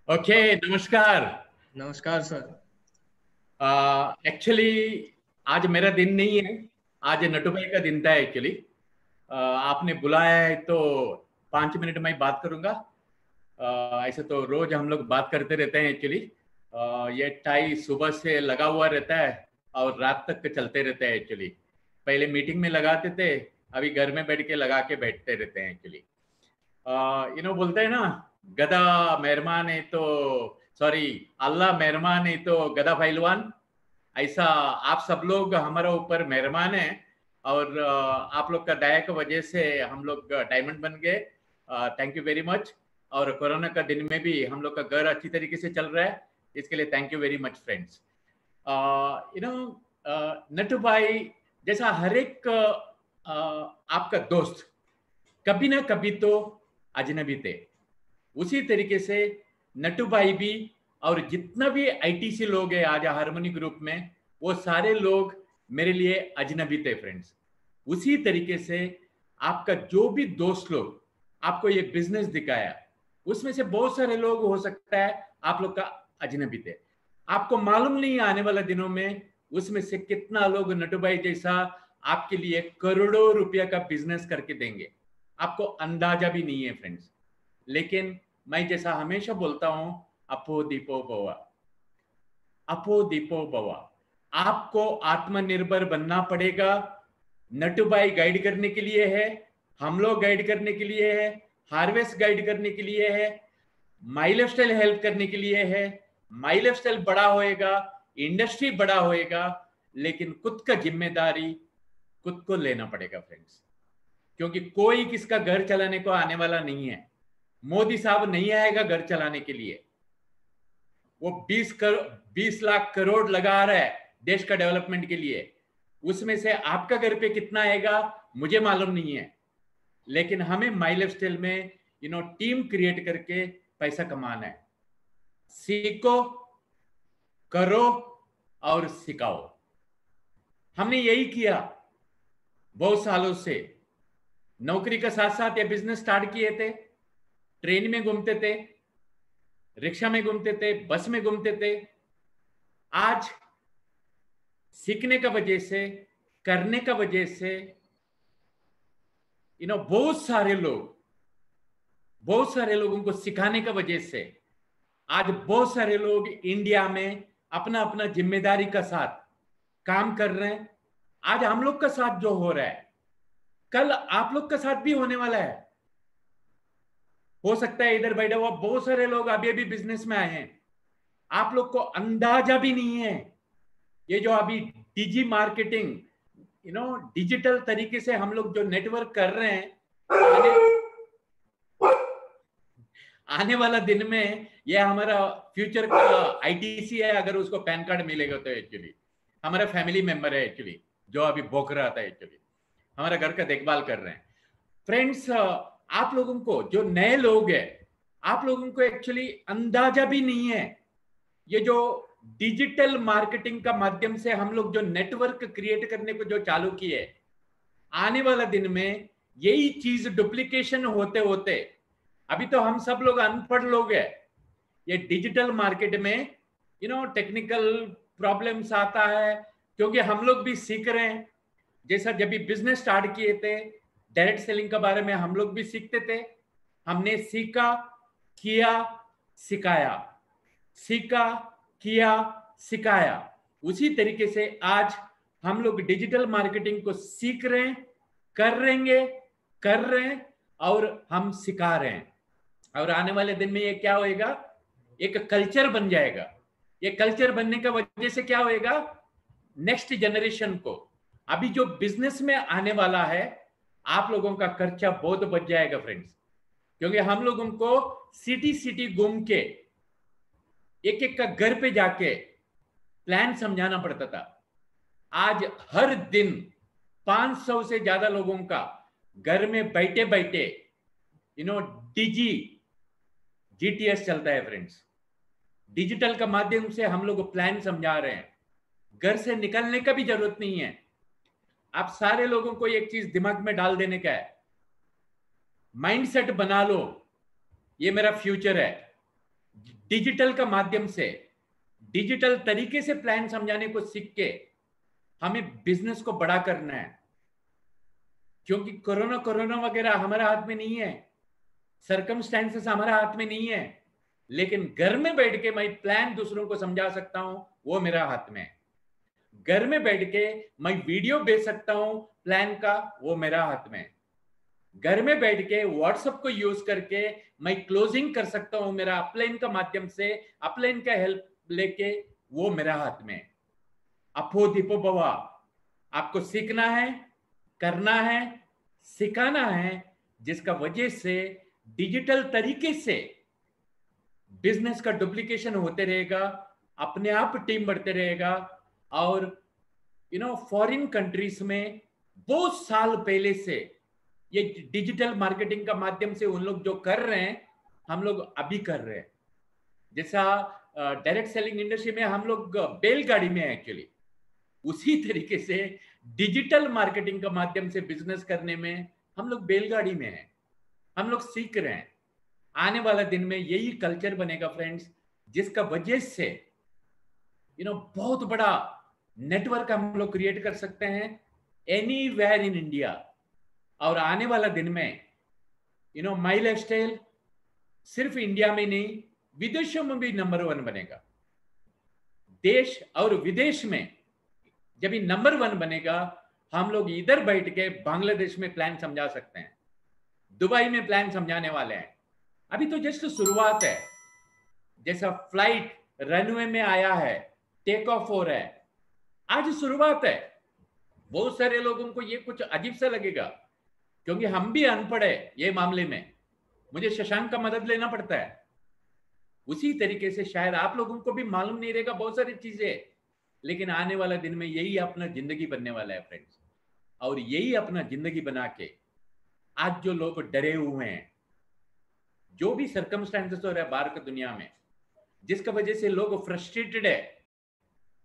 Okay, नमस्कार। नमस्कार sir. Actually आज मेरा दिन नहीं है। आज नटू भाई का दिन था एक्चुअली। आपने बुलाया है तो 5 मिनट में ही बात करूंगा। ऐसे तो रोज हम लोग बात करते रहते हैं एक्चुअली। ये टाई सुबह से लगा हुआ रहता है और रात तक चलते रहते हैं एक्चुअली। पहले मीटिंग में लगाते थे, अभी घर में बैठ के लगा के बैठते रहते हैं एक्चुअली। बोलते हैं ना, गधा मेहरबान है तो सॉरी, अल्लाह मेहरबान है तो गधा पहलवान। ऐसा आप सब लोग हमारे ऊपर मेहरबान है और आप लोग का दया की वजह से हम लोग डायमंड बन गए। Thank you very much. और कोरोना का दिन में भी हम लोग का घर अच्छी तरीके से चल रहा है, इसके लिए thank you very much friends. You know Natu भाई जैसा हर एक आपका दोस्त कभी ना कभी तो अजनबी थे, उसी तरीके से नटू भाई भी। और जितना भी आईटीसी लोग हैं आज हारमोनी ग्रुप में, वो सारे लोग मेरे लिए अजनबी थे फ्रेंड्स। उसी तरीके से आपका जो भी दोस्त लोग आपको ये बिजनेस दिखाया, उसमें से बहुत सारे लोग हो सकता है आप लोग का अजनबी थे। आपको मालूम नहीं आने वाले दिनों में उसमें से कितना लोग नटू भाई जैसा आपके लिए करोड़ों रुपया का बिजनेस करके देंगे, आपको अंदाजा भी नहीं है फ्रेंड्स। लेकिन मैं जैसा हमेशा बोलता हूं, अपो दीपो भवा, अपो दीपो भवा। आपको आत्मनिर्भर बनना पड़ेगा। नटू भाई गाइड करने के लिए है, हम लोग गाइड करने के लिए है, हार्वेस्ट गाइड करने के लिए है, माई लाइफस्टाइल हेल्प करने के लिए है। माई लाइफस्टाइल बड़ा होएगा, इंडस्ट्री बड़ा होएगा, लेकिन खुद का जिम्मेदारी खुद को लेना पड़ेगा फ्रेंड्स। क्योंकि कोई किसका घर चलाने को आने वाला नहीं है। मोदी साहब नहीं आएगा घर चलाने के लिए। वो 20 लाख करोड़ लगा रहा है देश का डेवलपमेंट के लिए। उसमें से आपका घर पे कितना आएगा मुझे मालूम नहीं है, लेकिन हमें माई लाइफ स्टाइल में टीम क्रिएट करके पैसा कमाना है। सीखो, करो और सिखाओ। हमने यही किया बहुत सालों से। नौकरी के साथ साथ ये बिजनेस स्टार्ट किए थे। ट्रेन में घूमते थे, रिक्शा में घूमते थे, बस में घूमते थे। आज सीखने का वजह से, करने का वजह से बहुत सारे लोगों को सिखाने का वजह से आज बहुत सारे लोग इंडिया में अपना अपना जिम्मेदारी का साथ काम कर रहे हैं। आज हम लोग का साथ जो हो रहा है, कल आप लोग का साथ भी होने वाला है। हो सकता है इधर बैठे हुआ बहुत सारे लोग अभी अभी बिजनेस में आए हैं, आप लोग को अंदाजा भी नहीं है। ये जो अभी डिजी मार्केटिंग, डिजिटल तरीके से हम लोग जो नेटवर्क कर रहे हैं, आने वाला दिन में ये हमारा फ्यूचर का आईटीसी है। अगर उसको पैन कार्ड मिलेगा तो एक्चुअली हमारा फैमिली मेंबर है एक्चुअली, जो अभी भोग रहा था एक्चुअली, हमारा घर का देखभाल कर रहे हैं फ्रेंड्स। आप लोगों को जो नए लोग हैं, आप लोगों को एक्चुअली अंदाजा भी नहीं है। ये जो डिजिटल मार्केटिंग का माध्यम से हम लोग जो नेटवर्क क्रिएट करने को जो चालू किए, आने वाला दिन में यही चीज डुप्लीकेशन होते होते, अभी तो हम सब लोग अनपढ़ लोग हैं। ये डिजिटल मार्केट में टेक्निकल प्रॉब्लम्स आता है, क्योंकि हम लोग भी सीख रहे हैं। जैसा जब भी बिजनेस स्टार्ट किए थे, डायरेक्ट सेलिंग के बारे में हम लोग भी सीखते थे। हमने सीखा, किया, सिखाया, सीखा, किया, सिखाया। उसी तरीके से आज हम लोग डिजिटल मार्केटिंग को सीख रहे हैं, कर रहे हैं और हम सिखा रहे हैं। और आने वाले दिन में ये क्या होएगा, एक कल्चर बन जाएगा। ये कल्चर बनने का वजह से क्या होएगा, नेक्स्ट जनरेशन को, अभी जो बिजनेस में आने वाला है, आप लोगों का खर्चा बहुत बच जाएगा फ्रेंड्स। क्योंकि हम लोगों को सिटी सिटी घूम के एक एक का घर पे जाके प्लान समझाना पड़ता था। आज हर दिन 500 से ज्यादा लोगों का घर में बैठे बैठे डीजी जीटीएस चलता है फ्रेंड्स। डिजिटल का माध्यम से हम लोग प्लान समझा रहे हैं। घर से निकलने का भी जरूरत नहीं है। आप सारे लोगों को एक चीज दिमाग में डाल देने का है, माइंडसेट बना लो, ये मेरा फ्यूचर है। डिजिटल का माध्यम से, डिजिटल तरीके से प्लान समझाने को सीख के हमें बिजनेस को बड़ा करना है। क्योंकि कोरोना कोरोना वगैरह हमारे हाथ में नहीं है, सर्कमस्टेंसेस हमारे हाथ में नहीं है, लेकिन घर में बैठ के मैं प्लान दूसरों को समझा सकता हूं, वो मेरा हाथ में है। घर में बैठ के मैं वीडियो भेज सकता हूं प्लान का, वो मेरा हाथ में है। घर में बैठ के व्हाट्सएप को यूज करके मैं क्लोजिंग कर सकता हूं मेरा अपलाइन का माध्यम से, अपलाइन का हेल्प लेके, वो मेरा हाथ में है। अफो दीपो भवा, आपको सीखना है, करना है, सिखाना है, जिसका वजह से डिजिटल तरीके से बिजनेस का डुप्लीकेशन होते रहेगा, अपने आप टीम बढ़ते रहेगा। और फॉरेन कंट्रीज में बहुत साल पहले से ये डिजिटल मार्केटिंग का माध्यम से उन लोग जो कर रहे हैं, हम लोग अभी कर रहे हैं। जैसा डायरेक्ट सेलिंग इंडस्ट्री में हम लोग बैलगाड़ी में है एक्चुअली, उसी तरीके से डिजिटल मार्केटिंग का माध्यम से बिजनेस करने में हम लोग बैलगाड़ी में हैं, हम लोग सीख रहे हैं। आने वाला दिन में यही कल्चर बनेगा फ्रेंड्स, जिसका वजह से बहुत बड़ा नेटवर्क हम लोग क्रिएट कर सकते हैं एनीवेयर इन इंडिया। और आने वाला दिन में माई लाइफस्टाइल सिर्फ इंडिया में नहीं, विदेशों में भी नंबर 1 बनेगा। देश और विदेश में जब ये नंबर 1 बनेगा, हम लोग इधर बैठ के बांग्लादेश में प्लान समझा सकते हैं, दुबई में प्लान समझाने वाले हैं। अभी तो जस्ट शुरुआत है। जैसा फ्लाइट रनवे में आया है, टेक ऑफ हो रहा है, आज शुरुआत है। बहुत सारे लोगों को ये कुछ अजीब सा लगेगा, क्योंकि हम भी अनपढ़ है ये मामले में, मुझे शशांक का मदद लेना पड़ता है। उसी तरीके से शायद आप लोगों को भी मालूम नहीं रहेगा बहुत सारी चीजें, लेकिन आने वाला दिन में यही अपना जिंदगी बनने वाला है फ्रेंड्स। और यही अपना जिंदगी बना के आज जो लोग डरे हुए हैं, जो भी सर्कमस्टेंसेस हो रहा है बाहर की दुनिया में, जिसका वजह से लोग फ्रस्ट्रेटेड है,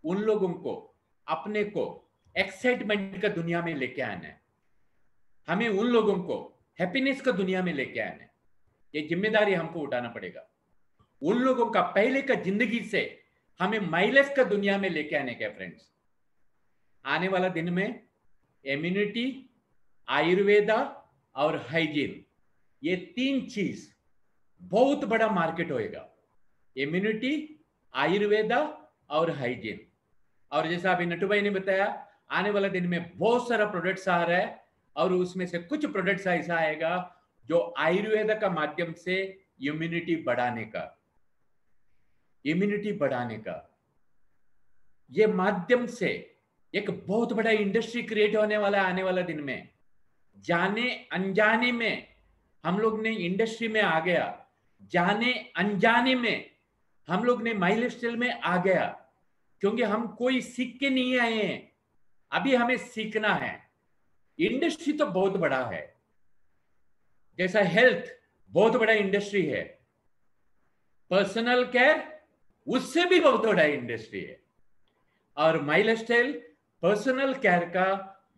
उन लोगों को अपने को एक्साइटमेंट का दुनिया में लेके आना है। हमें उन लोगों को हैप्पीनेस का दुनिया में लेके आना है। ये जिम्मेदारी हमको उठाना पड़ेगा। उन लोगों का पहले का जिंदगी से हमें माइलेज का दुनिया में लेके आने का फ्रेंड्स। आने वाला दिन में इम्यूनिटी, आयुर्वेदा और हाइजीन, ये 3 चीज बहुत बड़ा मार्केट होएगा। इम्यूनिटी, आयुर्वेदा और हाइजीन। और जैसा अभी नटू भाई ने बताया, आने वाला दिन में बहुत सारा प्रोडक्ट्स आ रहा है, और उसमें से कुछ प्रोडक्ट्स ऐसा आएगा जो आयुर्वेदा का माध्यम से इम्यूनिटी बढ़ाने का ये माध्यम से एक बहुत बड़ा इंडस्ट्री क्रिएट होने वाला है आने वाला दिन में। जाने अनजाने में हम लोग ने इंडस्ट्री में आ गया, जाने अनजाने में हम लोग ने माइलस्टाइल में आ गया, क्योंकि हम कोई सीख के नहीं आए हैं, अभी हमें सीखना है। इंडस्ट्री तो बहुत बड़ा है, जैसा हेल्थ बहुत बड़ा इंडस्ट्री है, पर्सनल केयर उससे भी बहुत बड़ा इंडस्ट्री है। और माइलस्टाइल पर्सनल केयर का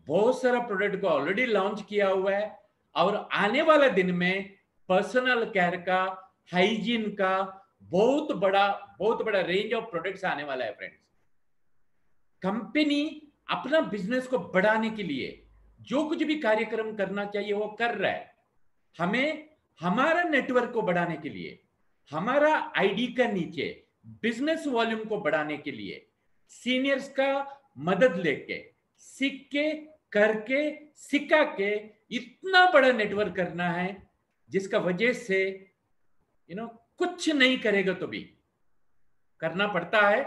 बहुत सारा प्रोडक्ट को ऑलरेडी लॉन्च किया हुआ है, और आने वाला दिन में पर्सनल केयर का, हाइजीन का बहुत बड़ा रेंज ऑफ प्रोडक्ट्स आने वाला है फ्रेंड्स। कंपनी अपना बिजनेस को बढ़ाने के लिए जो कुछ भी कार्यक्रम करना चाहिए वो कर रहा है। हमें हमारा नेटवर्क को बढ़ाने के लिए, हमारा आईडी का नीचे बिजनेस वॉल्यूम को बढ़ाने के लिए सीनियर्स का मदद लेके, सीख के, करके, सिखा के इतना बड़ा नेटवर्क करना है, जिसका वजह से कुछ नहीं करेगा तो भी करना पड़ता है,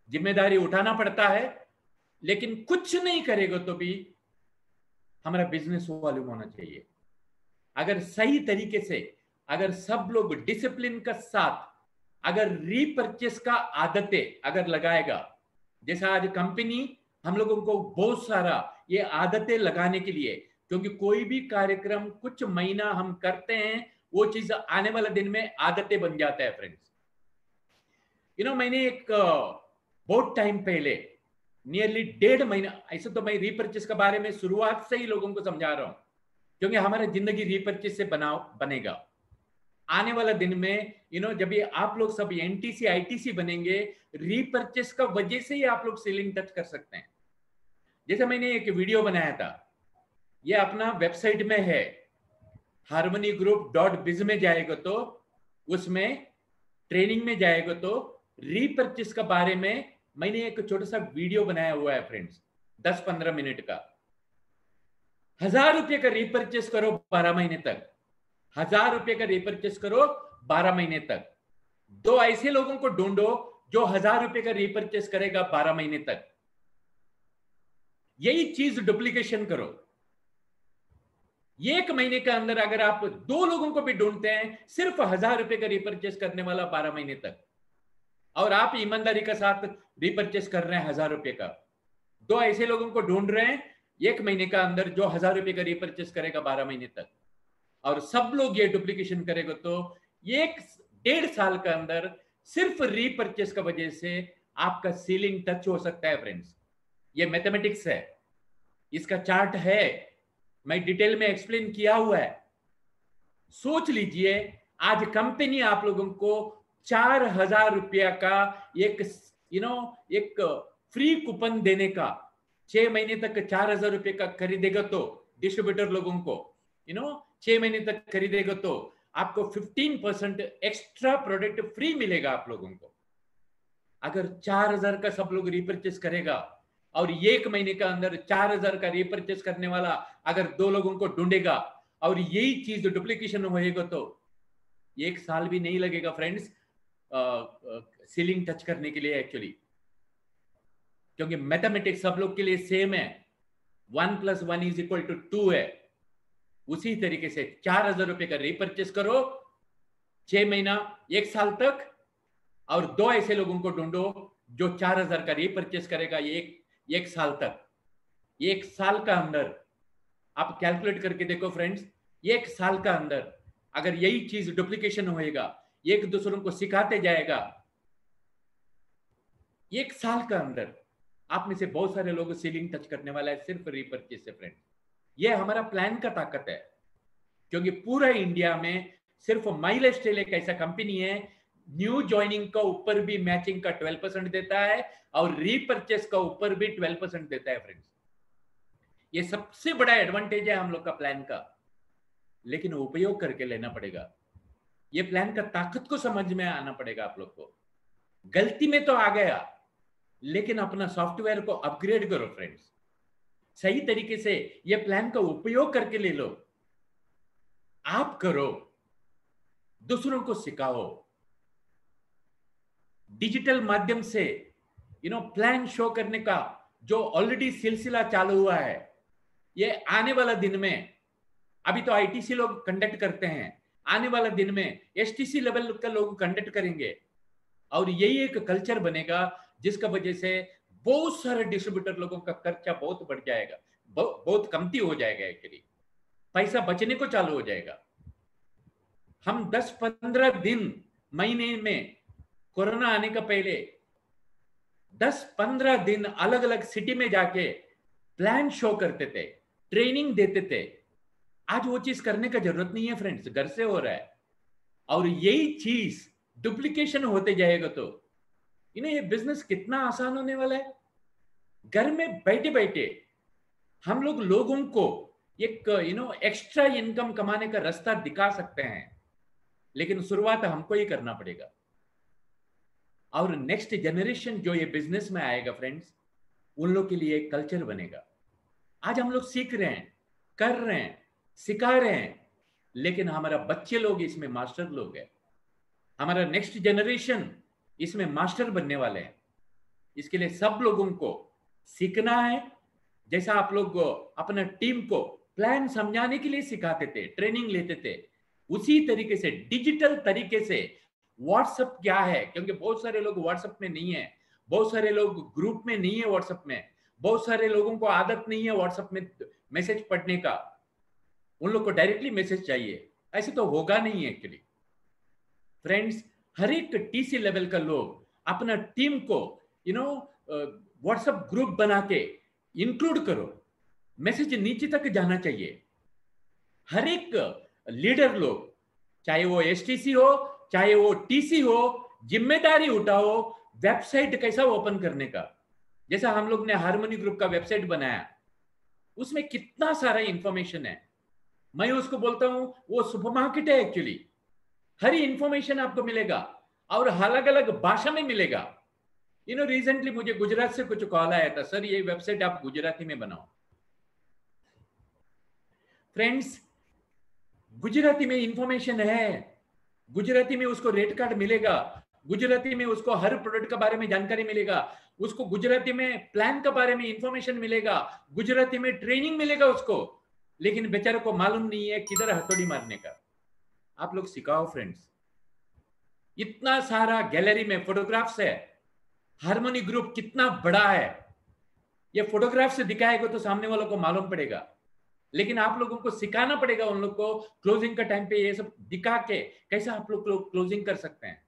जिम्मेदारी उठाना पड़ता है, लेकिन कुछ नहीं करेगा तो भी हमारा बिजनेस वॉल्यूम होना चाहिए। अगर सही तरीके से, अगर सब लोग डिसिप्लिन का साथ, अगर रीपर्चेस का आदतें अगर लगाएगा, जैसा आज कंपनी हम लोगों को बहुत सारा ये आदतें लगाने के लिए, क्योंकि कोई भी कार्यक्रम कुछ महीना हम करते हैं, वो चीज आने वाले दिन में आदतें बन जाता है फ्रेंड्स। मैंने एक बहुत टाइम पहले, नियरली 1.5 महीना, ऐसे तो मैं रीपर्चेस के बारे में शुरुआत से ही लोगों को समझा रहा हूं, क्योंकि हमारा जिंदगी रीपर्चेस से बनेगा। आने वाला दिन में जब ये आप लोग सब एनटीसी आईटीसी बनेंगे, रीपर्चेस का वजह से ही आप लोग सीलिंग टच कर सकते हैं। जैसे मैंने एक वीडियो बनाया था, ये अपना वेबसाइट में है, harmonygroup.biz में जाएगा तो उसमें ट्रेनिंग में जाएगा तो रीपर्चेस के बारे में मैंने एक छोटा सा वीडियो बनाया हुआ है फ्रेंड्स, 10-15 मिनट का। 1000 रुपये का रीपर्चेस करो 12 महीने तक, 1000 रुपये का रीपर्चेस करो 12 महीने तक। 2 ऐसे लोगों को ढूंढो जो 1000 रुपये का रीपर्चेस करेगा 12 महीने तक। यही चीज डुप्लीकेशन करो। 1 महीने के अंदर अगर आप 2 लोगों को भी ढूंढते हैं सिर्फ 1000 रुपये का रीपर्चेस करने वाला 12 महीने तक, और आप ईमानदारी के साथ रीपर्चेस कर रहे हैं 1000 रुपये का, 2 ऐसे लोगों को ढूंढ रहे हैं 1 महीने का अंदर जो 1000 रुपये का रीपर्चेस करेगा 12 महीने तक, और सब लोग ये डुप्लीकेशन करेगा तो 1-1.5 साल के अंदर सिर्फ रीपर्चेस का वजह से आपका सीलिंग टच हो सकता है फ्रेंड्स। ये मैथमेटिक्स है, इसका चार्ट है, मैं डिटेल में एक्सप्लेन किया हुआ है। सोच लीजिए आज कंपनी आप लोगों को 4000 रुपया का एक एक फ्री कूपन देने का, 6 महीने तक 4000 रुपये का खरीदेगा तो डिस्ट्रीब्यूटर लोगों को 6 महीने तक खरीदेगा तो आपको 15% एक्स्ट्रा प्रोडक्ट फ्री मिलेगा आप लोगों को। अगर 4000 का सब लोग रीपर्चेस करेगा और 1 महीने का अंदर 4000 का रीपर्चेस करने वाला अगर 2 लोगों को ढूंढेगा और यही चीज डुप्लीकेशन होएगा तो 1 साल भी नहीं लगेगा फ्रेंड्स सीलिंग टच करने के लिए एक्चुअली, क्योंकि मैथमेटिक्स सब लोग के लिए सेम है, 1 + 1 = 2 है। उसी तरीके से 4000 रुपये का रीपर्चेस करो 6 महीना 1 साल तक, और 2 ऐसे लोगों को ढूंढो जो 4000 का रीपर्चेस करेगा 1 साल तक। 1 साल का अंदर आप कैलकुलेट करके देखो फ्रेंड्स, 1 साल का अंदर अगर यही चीज डुप्लीकेशन होएगा, एक दूसरों को सिखाते जाएगा, 1 साल का अंदर आप में से बहुत सारे लोग सीलिंग टच करने वाला है सिर्फ रीपर्चेस से फ्रेंड्स। ये हमारा प्लान का ताकत है, क्योंकि पूरा इंडिया में सिर्फ माइलस्टाइल एक ऐसा कंपनी है न्यू ज्वाइनिंग का ऊपर भी मैचिंग का 12% देता है और रीपर्चेस का ऊपर भी 12% देता है फ्रेंड्स। ये सबसे बड़ा एडवांटेज है हम लोग का प्लान का, लेकिन उपयोग करके लेना पड़ेगा। ये प्लान का ताकत को समझ में आना पड़ेगा आप लोग को। गलती में तो आ गया, लेकिन अपना सॉफ्टवेयर को अपग्रेड करो फ्रेंड्स, सही तरीके से ये प्लान का उपयोग करके ले लो, आप करो, दूसरों को सिखाओ। डिजिटल माध्यम से प्लान शो करने का जो ऑलरेडी सिलसिला चालू हुआ है, ये आने वाला दिन में, अभी तो आईटीसी लोग कंडक्ट करते हैं, आने वाला दिन में एसटीसी लेवल का लोग कंडक्ट करेंगे, और यही एक कल्चर बनेगा जिसका वजह से बहुत सारे डिस्ट्रीब्यूटर लोगों का खर्चा बहुत बढ़ जाएगा, बहुत कमती हो जाएगा, एक्चुअली पैसा बचने को चालू हो जाएगा। हम 10-15 दिन महीने में कोरोना आने का पहले 10-15 दिन अलग अलग सिटी में जाके प्लान शो करते थे, ट्रेनिंग देते थे। आज वो चीज करने का जरूरत नहीं है फ्रेंड्स, घर से हो रहा है, और यही चीज डुप्लीकेशन होते जाएगा तो ये बिजनेस कितना आसान होने वाला है। घर में बैठे बैठे हम लोग लोगों को एक एक्स्ट्रा इनकम कमाने का रास्ता दिखा सकते हैं, लेकिन शुरुआत हमको ही करना पड़ेगा। और नेक्स्ट जनरेशन जो ये बिजनेस में आएगा फ्रेंड्स, उन लोग के लिए एक कल्चर बनेगा। आज हम लोग सीख रहे हैं, कर रहे हैं, सिखा रहे हैं, लेकिन हमारा बच्चे लोग इसमें मास्टर लोग हैं। हमारा नेक्स्ट जनरेशन इसमें मास्टर बनने वाले हैं। इसके लिए सब लोगों को सीखना है। जैसा आप लोग अपना टीम को प्लान समझाने के लिए सिखाते थे, ट्रेनिंग लेते थे, उसी तरीके से डिजिटल तरीके से व्हाट्सएप क्या है, क्योंकि बहुत सारे लोग व्हाट्सएप में नहीं है, बहुत सारे लोग ग्रुप में नहीं है व्हाट्सएप में, बहुत सारे लोगों को आदत नहीं है व्हाट्सएप में मैसेज पढ़ने का, उन लोग को डायरेक्टली मैसेज चाहिए। ऐसे तो होगा नहीं एक्चुअली फ्रेंड्स। हर एक टीसी लेवल का लोग अपना टीम को व्हाट्सएप ग्रुप बना के इंक्लूड करो, मैसेज नीचे तक जाना चाहिए। हर एक लीडर लोग चाहे वो एसटीसी हो, चाहे वो टीसी हो, जिम्मेदारी उठाओ वेबसाइट कैसा ओपन करने का। जैसा हम लोग ने हार्मनी ग्रुप का वेबसाइट बनाया, उसमें कितना सारा इंफॉर्मेशन है। मैं उसको बोलता हूं वो सुपरमार्केट है एक्चुअली। हर इंफॉर्मेशन आपको मिलेगा और अलग अलग भाषा में मिलेगा। रिसेंटली मुझे गुजरात से कुछ कॉल आया था, सर ये वेबसाइट आप गुजराती में बनाओ। फ्रेंड्स, गुजराती में इंफॉर्मेशन है, गुजराती में उसको रेट कार्ड मिलेगा, गुजराती में उसको हर प्रोडक्ट के बारे में जानकारी मिलेगा, उसको गुजराती में प्लान के बारे में इंफॉर्मेशन मिलेगा, गुजराती में ट्रेनिंग मिलेगा उसको। लेकिन बेचारे को मालूम नहीं है किधर हथौड़ी मारने का। आप लोग सिखाओ फ्रेंड्स। इतना सारा गैलरी में फोटोग्राफ्स है, हार्मनी ग्रुप कितना बड़ा है, ये फोटोग्राफ से दिखाएगा तो सामने वालों को मालूम पड़ेगा। लेकिन आप लोगों को सिखाना पड़ेगा उन लोग को क्लोजिंग का टाइम पे ये सब दिखा के कैसा आप लोग क्लोजिंग कर सकते हैं।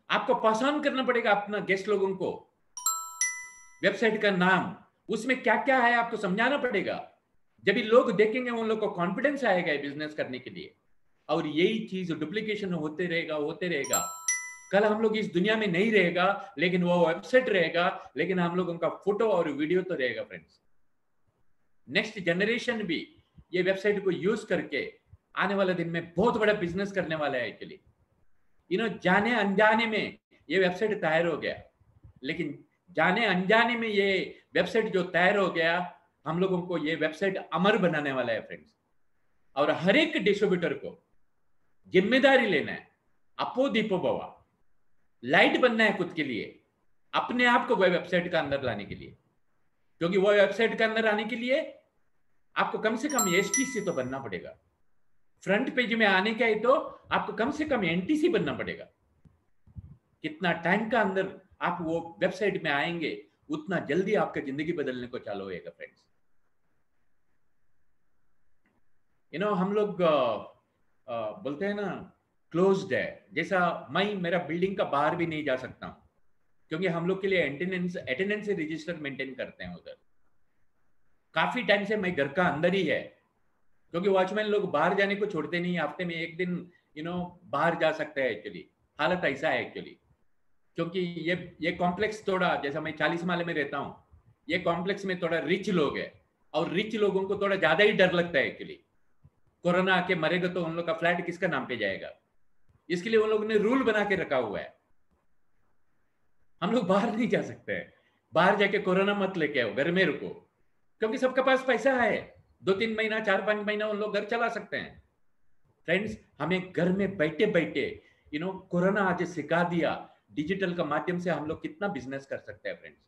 आपको पसंद करना पड़ेगा अपना गेस्ट लोगों को, वेबसाइट का नाम, उसमें क्या क्या है आपको समझाना पड़ेगा। जब भी लोग देखेंगे उन लोग को कॉन्फिडेंस आएगा बिजनेस करने के लिए। और यही चीज डुप्लीकेशन होते रहेगा। कल हम लोग इस दुनिया में नहीं रहेगा, लेकिन वो वेबसाइट रहेगा, लेकिन हम लोगों का फोटो और वीडियो तो रहेगा फ्रेंड्स। नेक्स्ट जनरेशन भी ये वेबसाइट को यूज करके आने वाले दिन में बहुत बड़ा बिजनेस करने वाला है एक्चुअली। जाने अनजाने में ये वेबसाइट तैयार हो गया, लेकिन जाने अनजाने में ये वेबसाइट जो तैयार हो गया, हम लोगों को ये वेबसाइट अमर बनाने वाला है फ्रेंड्स। और हर एक डिस्ट्रीब्यूटर को जिम्मेदारी लेना है, अपो दीपो भवा, लाइट बनना है खुद के लिए, अपने आप को वह वेबसाइट का अंदर लाने के लिए। क्योंकि वो वेबसाइट के अंदर आने के लिए आपको कम से कम एसटीसी तो बनना पड़ेगा। फ्रंट पेज में आने का है तो आपको कम से कम एनटीसी बनना पड़ेगा। कितना टाइम का अंदर आप वो वेबसाइट में आएंगे, उतना जल्दी आपका जिंदगी बदलने को चालू होएगा फ्रेंड्स। हम लोग बोलते हैं ना क्लोज्ड है, जैसा मैं मेरा बिल्डिंग का बाहर भी नहीं जा सकता हूं, क्योंकि हम लोग के लिए अटेंडेंस रजिस्टर मेंटेन करते हैं उधर। काफी टाइम से मैं घर का अंदर ही है, क्योंकि वॉचमैन लोग बाहर जाने को छोड़ते नहीं। हफ्ते में एक दिन बाहर जा सकते हैं एक्चुअली। हालत ऐसा है एक्चुअली, क्योंकि ये कॉम्प्लेक्स थोड़ा, जैसा मैं 40 माले में रहता हूँ, ये कॉम्प्लेक्स में थोड़ा रिच लोग है, और रिच लोगों को थोड़ा ज्यादा ही डर लगता है एक्चुअली। कोरोना आके मरेगा तो उन लोग का फ्लैट किसका नाम पे जाएगा, इसके लिए उन लोगों ने रूल बना के रखा हुआ है। हम लोग बाहर नहीं जा सकते हैं, बाहर जाके कोरोना मत लेके आओ, घर में रुको, क्योंकि सबके पास पैसा है। 2-3 महीना 4-5 महीना उन लोग घर चला सकते हैं। फ्रेंड्स, हमें घर में बैठे बैठे कोरोना आज सिखा दिया डिजिटल का माध्यम से हम लोग कितना बिजनेस कर सकते हैं फ्रेंड्स।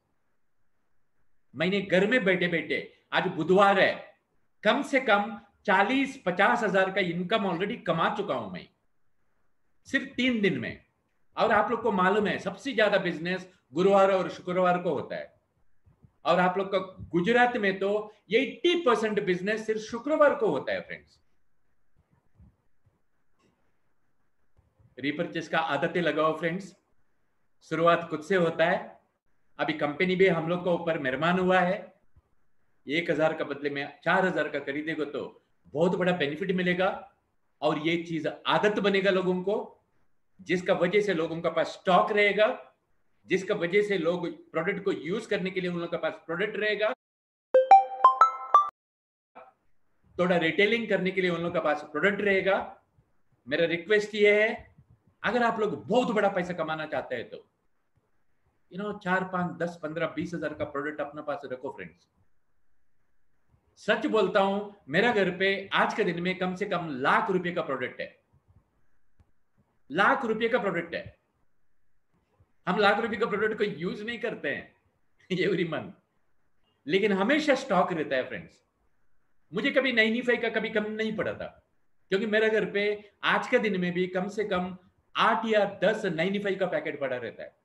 मैंने घर में बैठे बैठे, आज बुधवार है, कम से कम 40-50 हजार का इनकम ऑलरेडी कमा चुका हूं मैं सिर्फ 3 दिन में। और आप लोग को मालूम है सबसे ज्यादा बिजनेस गुरुवार और शुक्रवार को होता है, और आप लोग का गुजरात में तो 80% बिजनेस सिर्फ शुक्रवार को होता है फ्रेंड्स। रिपर्चेस का आदतें लगाओ फ्रेंड्स, शुरुआत खुद से होता है। अभी कंपनी भी हम लोग को ऊपर मेहरबान हुआ है, 1000 का बदले में 4000 का खरीदेगा तो बहुत बड़ा बेनिफिट मिलेगा, और ये चीज आदत बनेगा लोगों को, जिसका वजह से लोगों के पास स्टॉक रहेगा, जिसका वजह से लोग प्रोडक्ट को यूज करने के लिए उन लोगों के पास प्रोडक्ट रहेगा, थोड़ा रिटेलिंग करने के लिए उन लोगों के पास प्रोडक्ट रहेगा। मेरा रिक्वेस्ट ये है, अगर आप लोग बहुत बड़ा पैसा कमाना चाहते हैं तो 4-5, 10, 15, 20 हजार का प्रोडक्ट अपने पास रखो फ्रेंड्स। सच बोलता हूं, मेरा घर पे आज के दिन में कम से कम ₹1,00,000 का प्रोडक्ट है, ₹1,00,000 का प्रोडक्ट है। हम ₹1,00,000 का प्रोडक्ट को यूज नहीं करते हैं एवरी मंथ, लेकिन हमेशा स्टॉक रहता है फ्रेंड्स। मुझे कभी 95 का कभी कम नहीं पड़ा था, क्योंकि मेरे घर पे आज के दिन में भी कम से कम 8 या 10 95 का पैकेट पड़ा रहता है,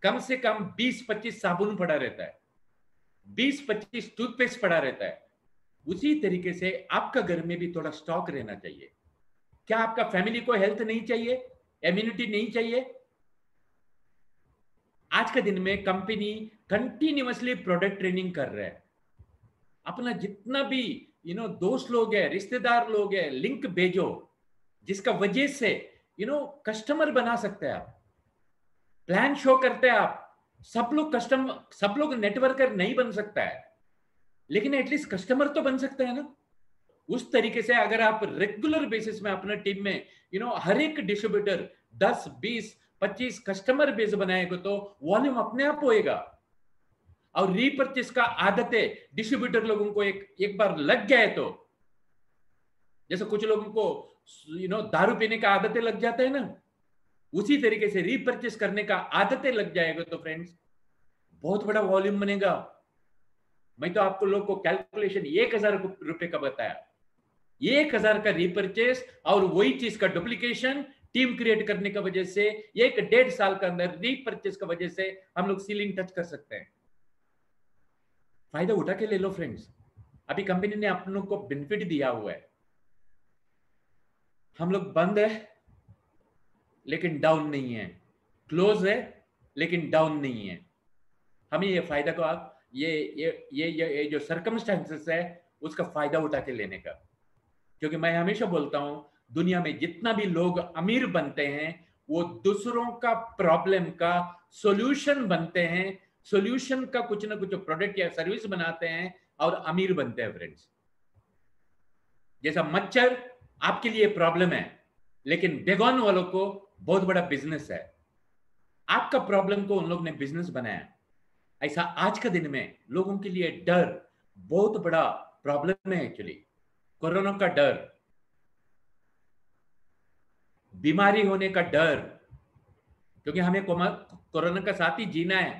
कम से कम 20-25 साबुन पड़ा रहता है, 20-25 टूथपेस्ट पड़ा रहता है। उसी तरीके से आपका घर में भी थोड़ा स्टॉक रहना चाहिए। क्या आपका फैमिली को हेल्थ नहीं चाहिए, इम्यूनिटी नहीं चाहिए? आज के दिन में कंपनी कंटिन्यूअसली प्रोडक्ट ट्रेनिंग कर रहा है। अपना जितना भी दोस्त लोग है, रिश्तेदार लोग है, लिंक भेजो, जिसका वजह से कस्टमर बना सकते हैं आप, प्लान शो करते हैं आप। सब लोग नेटवर्कर नहीं बन सकता है, लेकिन एटलीस्ट कस्टमर तो बन सकते हैं ना। उस तरीके से अगर आप रेगुलर बेसिस में अपने टीम में हर एक डिस्ट्रीब्यूटर 10, 20, 25 कस्टमर बेस बनाएगा तो वॉल्यूम अपने आप होएगा। और रीपर्चेस का आदतें डिस्ट्रीब्यूटर लोगों को एक बार लग गया है तो, जैसे कुछ लोगों को दारू पीने का आदतें लग जाता है ना, उसी तरीके से रीपर्चेस करने का आदतें लग जाएगा तो फ्रेंड्स बहुत बड़ा वॉल्यूम बनेगा। मैं तो आपको लोग को कैलकुलेशन 1000 रुपए का बताया, 1000 का रीपर्चेस और वही चीज का डुप्लीकेशन टीम क्रिएट करने की वजह से 1-1.5 साल के अंदर रीपर्चेस की वजह से हम लोग सीलिंग टच कर सकते हैं। फायदा उठा के ले लो फ्रेंड्स। अभी कंपनी ने अपनों को बेनिफिट दिया हुआ है। हम लोग बंद है लेकिन डाउन नहीं है, क्लोज है लेकिन डाउन नहीं है। हमें ये फायदा को आप ये जो सर्कमस्टेंसेस है उसका फायदा उठा के लेने का। क्योंकि मैं हमेशा बोलता हूं दुनिया में जितना भी लोग अमीर बनते हैं वो दूसरों का प्रॉब्लम का सॉल्यूशन बनते हैं, सॉल्यूशन का कुछ ना कुछ प्रोडक्ट या सर्विस बनाते हैं और अमीर बनते हैं फ्रेंड्स। जैसा मच्छर आपके लिए प्रॉब्लम है लेकिन बेगोन वालों को बहुत बड़ा बिजनेस है। आपका प्रॉब्लम को उन लोग ने बिजनेस बनाया। ऐसा आज के दिन में लोगों के लिए डर बहुत बड़ा प्रॉब्लम है। एक्चुअली कोरोना का डर, बीमारी होने का डर, क्योंकि हमें कोरोना का साथ ही जीना है।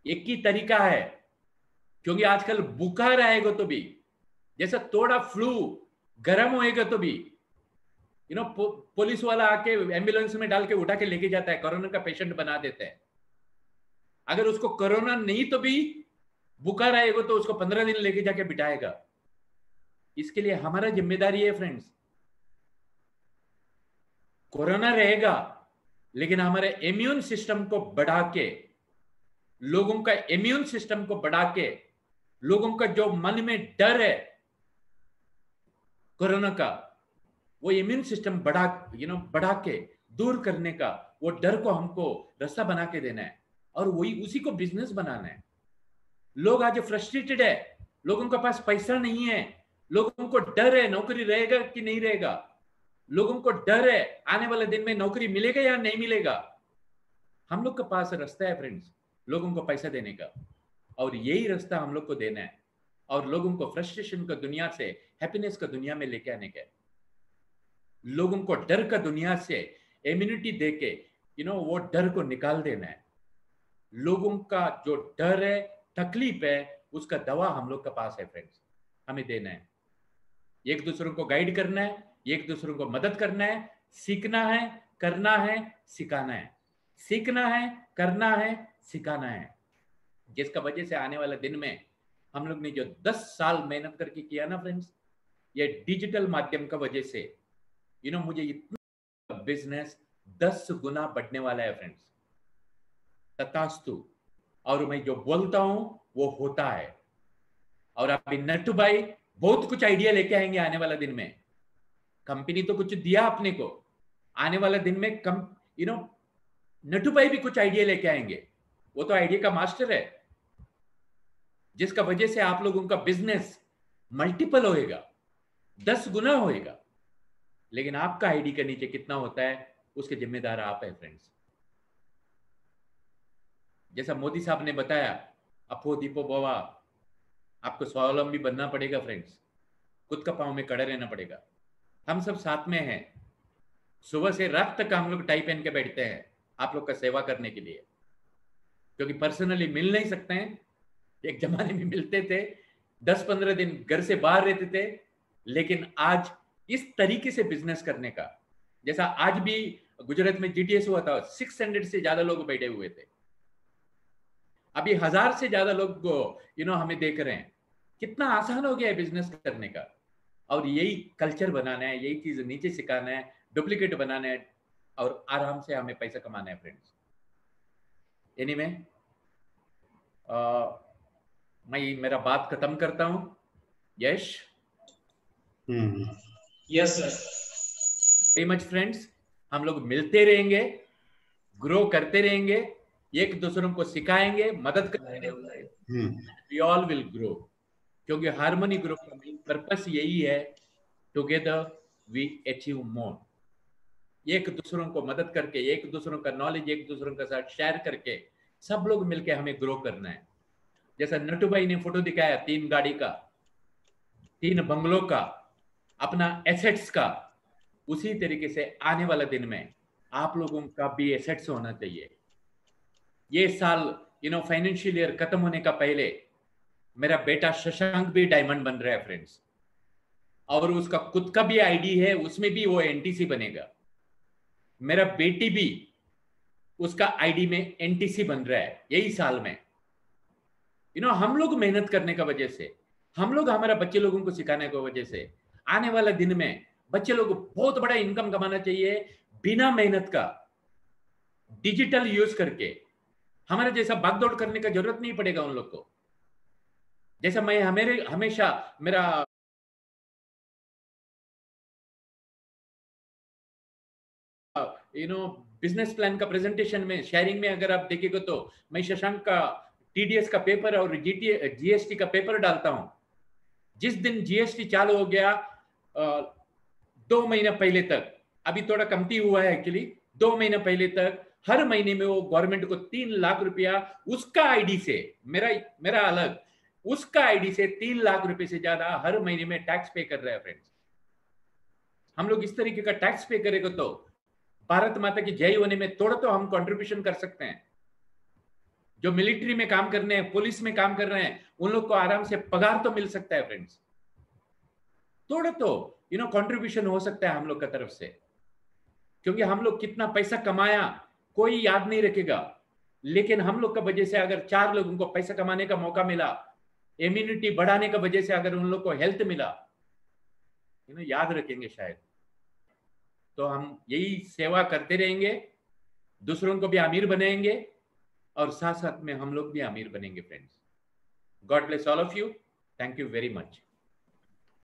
एक ही तरीका है, क्योंकि आजकल बुखार आएगा तो भी, जैसा थोड़ा फ्लू गर्म होएगा तो भी पुलिस वाला आके एम्बुलेंस में डाल के उठा के लेके जाता है, कोरोना का पेशेंट बना देता है। अगर उसको कोरोना नहीं तो भी बुखार आएगा तो उसको 15 दिन लेके जाके बिठाएगा। इसके लिए हमारा जिम्मेदारी है फ्रेंड्स। कोरोना रहेगा लेकिन हमारे इम्यून सिस्टम को बढ़ा के, लोगों का इम्यून सिस्टम को बढ़ा के, लोगों का जो मन में डर है कोरोना का, वो इम्यून सिस्टम बढ़ा के दूर करने का, वो डर को हमको रास्ता बना के देना है और वही उसी को बिजनेस बनाना है। लोग आज फ्रस्ट्रेटेड है, लोगों के पास पैसा नहीं है, लोगों को डर है नौकरी रहेगा कि नहीं रहेगा, लोगों को डर है आने वाले दिन में नौकरी मिलेगा या नहीं मिलेगा। हम लोग के पास रास्ता है फ्रेंड्स लोगों को पैसा देने का, और यही रास्ता हम लोग को देना है और लोगों को फ्रस्ट्रेशन का दुनिया से हैप्पीनेस का दुनिया में लेके आने का। लोगों को डर का दुनिया से इम्यूनिटी देके वो डर को निकाल देना है। लोगों का जो डर है, तकलीफ है, उसका दवा हम लोग के पास है फ्रेंड्स, हमें देना है। एक दूसरों को गाइड करना है, एक दूसरों को मदद करना है, सीखना है, करना है, सिखाना है, सीखना है, करना है, सिखाना है। जिसका वजह से आने वाले दिन में हम लोग ने जो 10 साल मेहनत करके किया ना फ्रेंड्स, ये डिजिटल माध्यम का वजह से मुझे इतना बिजनेस 10 गुना बढ़ने वाला है फ्रेंड्स, तथास्तु। और मैं जो बोलता हूं वो होता है। और अभी नट्टू भाई बहुत कुछ आइडिया लेके आएंगे आने वाला दिन में। कंपनी तो कुछ दिया अपने को, आने वाला दिन में नट्टू भाई भी कुछ आइडिया लेके आएंगे। वो तो आइडिया का मास्टर है, जिसका वजह से आप लोगों का बिजनेस मल्टीपल होएगा, 10 गुना होएगा। लेकिन आपका आईडी के नीचे कितना होता है उसके जिम्मेदार आप है फ्रेंड्स। जैसा मोदी साहब ने बताया, अफो दीपो बोवा, आपको स्वावलंबी बनना पड़ेगा फ्रेंड्स, खुद का पांव में खड़े रहना पड़ेगा। हम सब साथ में हैं, सुबह से रात तक हम लोग टाई पहन के बैठते हैं आप लोग का सेवा करने के लिए, क्योंकि पर्सनली मिल नहीं सकते हैं। एक जमाने में मिलते थे, 10-15 दिन घर से बाहर रहते थे, लेकिन आज इस तरीके से बिजनेस करने का, जैसा आज भी गुजरात में जीटीएस हुआ था, 600 से ज्यादा लोग बैठे हुए थे, अभी 1000 से ज्यादा लोग हमें देख रहे हैं। कितना आसान हो गया है बिजनेस करने का। और यही कल्चर बनाना है, यही चीज नीचे सिखाना है, डुप्लीकेट बनाना है और आराम से हमें पैसा कमाना है फ्रेंड्स। एनीवे, मैं मेरा बात खत्म करता हूं। Yash? Yes sir. Very much friends, हम लोग मिलते रहेंगे, ग्रो करते रहेंगे, एक दूसरों को सिखाएंगे, मदद करते रहेंगे, वी ऑल विल ग्रो। क्योंकि हार्मनी ग्रुप का मेन पर्पस यही है, टुगेदर वी अचीव मोर। एक दूसरों को मदद करके, एक दूसरों का नॉलेज एक दूसरों के साथ शेयर करके, सब लोग मिलके हमें ग्रो करना है। जैसा नट्टू भाई ने फोटो दिखाया 3 गाड़ी का, 3 बंगलों का, अपना एसेट्स का, उसी तरीके से आने वाला दिन में आप लोगों का भी एसेट्स होना चाहिए। ये साल फाइनेंशियल ईयर खत्म होने का पहले मेरा बेटा शशांक भी डायमंड बन रहा है फ्रेंड्स, और उसका खुद का भी आईडी है, उसमें भी वो एनटीसी बनेगा। मेरा बेटी भी उसका आईडी में एनटीसी बन रहा है यही साल में। हम लोग मेहनत करने का वजह से, हम लोग हमारा बच्चे लोगों को सिखाने की वजह से आने वाला दिन में बच्चे लोग को बहुत बड़ा इनकम कमाना चाहिए, बिना मेहनत का, डिजिटल यूज करके। हमारे जैसा भागदौड़ करने का जरूरत नहीं पड़ेगा उन लोग को। जैसा मैं हमेशा मेरा बिजनेस प्लान का प्रेजेंटेशन में, शेयरिंग में अगर आप देखेंगे तो मैं शशांक का टीडीएस का पेपर और जीएसटी का पेपर डालता हूं। जिस दिन जीएसटी चालू हो गया 2 महीने पहले तक, अभी थोड़ा कमती हुआ है एक्चुअली, 2 महीने पहले तक हर महीने में वो गवर्नमेंट को 3 लाख रुपया उसका आईडी से, मेरा अलग, उसका आईडी से 3 लाख रुपए से ज्यादा हर महीने में टैक्स पे कर रहा है फ्रेंड्स। हम लोग इस तरीके का टैक्स पे करेंगे तो भारत माता की जय होने में थोड़ा तो हम कंट्रीब्यूशन कर सकते हैं। जो मिलिट्री में काम करने हैं, पुलिस में काम कर रहे हैं, उन लोग को आराम से पगार तो मिल सकता है फ्रेंड्स। थोड़ा तो कंट्रीब्यूशन हो सकता है हम लोग का तरफ से। क्योंकि हम लोग कितना पैसा कमाया कोई याद नहीं रखेगा, लेकिन हम लोग का वजह से अगर 4 लोगों को पैसा कमाने का मौका मिला, इम्यूनिटी बढ़ाने का वजह से अगर उन लोग को हेल्थ मिला, याद रखेंगे शायद। तो हम यही सेवा करते रहेंगे, दूसरों को भी अमीर बनाएंगे, और साथ साथ में हम लोग भी अमीर बनेंगे friends. God bless all of you. Thank you very much.